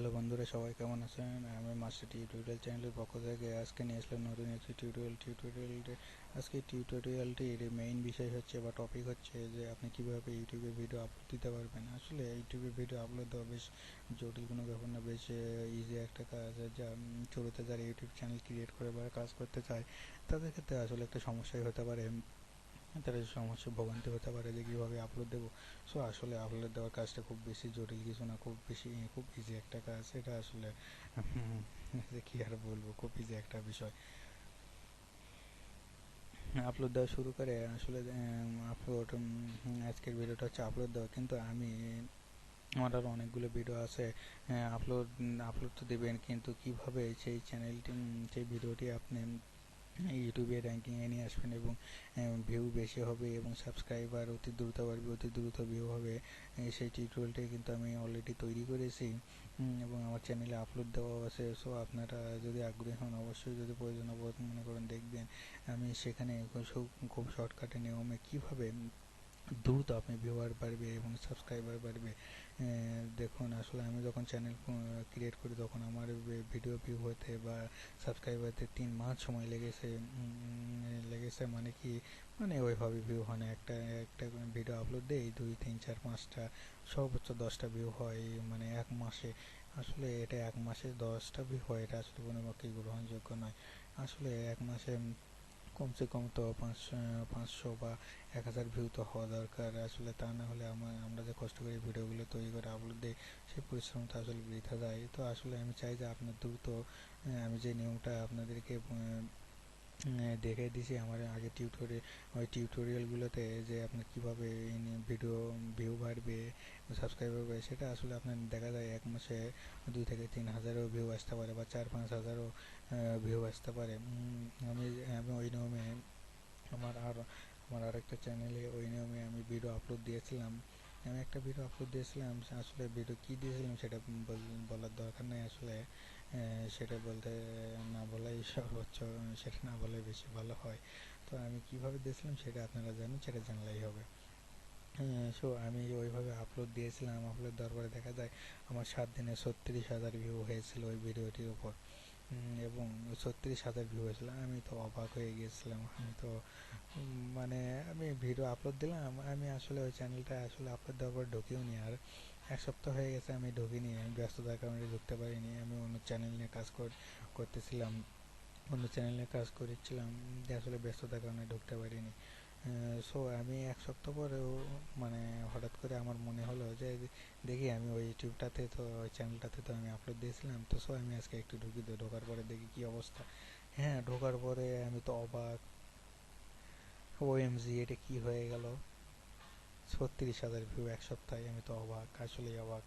Hello বন্ধুরা, সবাই কেমন আছেন? আমি মাস্টার টিউটোরিয়াল চ্যানেলের পক্ষ থেকে আজকে নিয়ে আসলাম নতুন একটি আজকে টিউটোরিয়ালটির মেইন বিষয় হচ্ছে বা টপিক হচ্ছে যে আপনি কিভাবে ইউটিউবে ভিডিও আপলোড দিতে পারবেন। আসলে ইউটিউবে ভিডিও আপলোড দেওয়া বেশ জটিল কোনো ব্যাপার না, বেশ ইজি একটা কাজ। যা শুরুতে যারা ইউটিউব চ্যানেল ক্রিয়েট করে বা কাজ করতে চায় তাদের ক্ষেত্রে আসলে একটা সমস্যাই হতে পারে, তাদের সমস্যা ভোগান্তি হতে পারে যে কীভাবে আপলোড দেবো। সো আসলে আপলোড দেওয়ার কাজটা খুব বেশি জটিল কিছু না, খুব ইজি একটা কাজ। এটা আসলে যে কী আর বলবো, খুব ইজি একটা বিষয় আপলোড দেওয়া শুরু করে। আসলে আপলোড আজকের ভিডিওটা হচ্ছে আপলোড দেওয়া, কিন্তু আমার আরও অনেকগুলো ভিডিও আছে। আপলোড আপলোড তো দেবেন, কিন্তু কীভাবে সেই চ্যানেলটি সেই ভিডিওটি আপনি ইউটিউবে র্যাঙ্কিংয়ে নিয়ে আসবেন এবং ভিউ বেশি হবে এবং সাবস্ক্রাইবার অতি দ্রুত বাড়বে, অতি দ্রুত ভিউ হবে, সেই টিউটোরিয়ালটাই কিন্তু আমি অলরেডি তৈরি করেছি এবং আমার চ্যানেলে আপলোড দেওয়া আছে। সো আপনারা যদি আগ্রহী হন, অবশ্যই যদি প্রয়োজন বোধ মনে করেন দেখবেন আমি সেখানে খুব শর্টকাটে নিয়মে কীভাবে দ্রুত আপনি ভিউয়ার বাড়বে এবং সাবস্ক্রাইবার বাড়বে। দেখুন, আসলে আমি যখন চ্যানেল ক্রিয়েট করি তখন আমার ভিডিও ভিউ হতে বা সাবস্ক্রাইবার হতে 3 মাস সময় লেগেছে। মানে কি, মানে ওইভাবে ভিউ হয় না। একটা একটা ভিডিও আপলোড দেই 2 3 4 5টা, সর্বোচ্চ 10টা ভিউ হয় মানে 1 মাসে। আসলে এটা 1 মাসে 10টা ভিউ হয়, এটা আসলে কোনো পক্ষেই গ্রহণযোগ্য নয়। আসলে 1 মাসে কমসে কম তো 500 বা 1000 ভিউ তো হওয়া দরকার। আসলে তা না হলে আমরা যে কষ্ট করে ভিডিওগুলো তৈরি করে আপলোড দিই সেই পরিশ্রমটা আসলে বৃথা যায়। তো আসলে আমি চাই যে আপনার দ্রুত আমি যে নিয়মটা আপনাদেরকে দেখে দিয়েছি আমার আগে ওই টিউটোরিয়ালগুলোতে, যে আপনার কীভাবে ভিডিও ভিউ বাড়বে, সাবস্ক্রাইবার বাড়বে, সেটা আসলে আপনার দেখা যায় 1 মাসে 2 থেকে 3 হাজারও ভিউ আসতে পারে বা 4 5 হাজারও ভিউ আসতে পারে। আমি আমি ওই নিয়মে আমার আর আমার আরেকটা চ্যানেলে ওই নিয়মে আমি ভিডিও আপলোড দিয়েছিলাম। আমি একটা ভিডিও আপলোড দিয়েছিলাম, আসলে ভিডিও কী দিয়েছিলাম সেটা বলার দরকার নেই। আসলে সেটা বলতে না বলাই সর্বোচ্চ, সেটা না বলাই বেশি ভালো হয়। তো আমি কিভাবে দিয়েছিলাম সেটা আপনারা জানেন, সেটা জানলেই হবে। সো আমি ওইভাবে আপলোড দিয়েছিলাম। আপলোড দেওয়ার পরে দেখা যায় আমার 7 দিনে 36,000 ভিউ হয়েছিল ওই ভিডিওটির উপর, এবং 36,000 ভিউ হয়েছিল। আমি তো অবাক হয়ে গিয়েছিলাম। মানে আমি ভিডিও আপলোড দিলাম, আমি আসলে ওই চ্যানেলটা আসলে আপলোড দেওয়ার পর ঢুকিও নি। আর 1 সপ্তাহ হয়ে গেছে আমি ঢুকিনি, আমি ব্যস্ততার কারণে ঢুকতে পারিনি। আমি অন্য চ্যানেল নিয়ে কাজ করতেছিলাম, অন্য চ্যানেল নিয়ে কাজ করেছিলাম, যে আসলে ব্যস্ততার কারণে ঢুকতে পারিনি। সো আমি 1 সপ্তাহ পরেও মানে হঠাৎ করে আমার মনে হলো যে দেখি আমি ওই ইউটিউবটাতে তো ওই চ্যানেলটাতে তো আমি আপলোড দিয়েছিলাম, তো সো আমি আজকে একটু ঢুকি। তো ঢোকার পরে দেখি কী অবস্থা। হ্যাঁ, ঢোকার পরে আমি তো অবাক, ওএমজি এটা কি হয়ে গেল! 36,000 ভিউ 1 সপ্তাহে! আমি তো অবাক, আসলেই অবাক।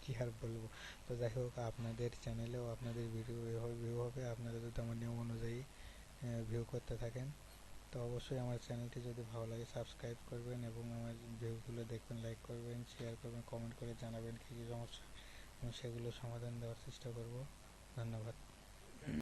কি আর বলবো। তো যাই হোক, আপনাদের চ্যানেলেও আপনাদের ভিডিও এভাবে ভিউ হবে, আপনারা যদি আমার নিয়ম অনুযায়ী ভিউ করতে থাকেন। তো অবশ্যই আমার চ্যানেলটি যদি ভালো লাগে সাবস্ক্রাইব করবেন এবং আমার ভিউগুলো দেখবেন, লাইক করবেন, শেয়ার করবেন, কমেন্ট করে জানাবেন কী কী সমস্যা, এবং সেগুলো সমাধান দেওয়ার চেষ্টা করব। ধন্যবাদ।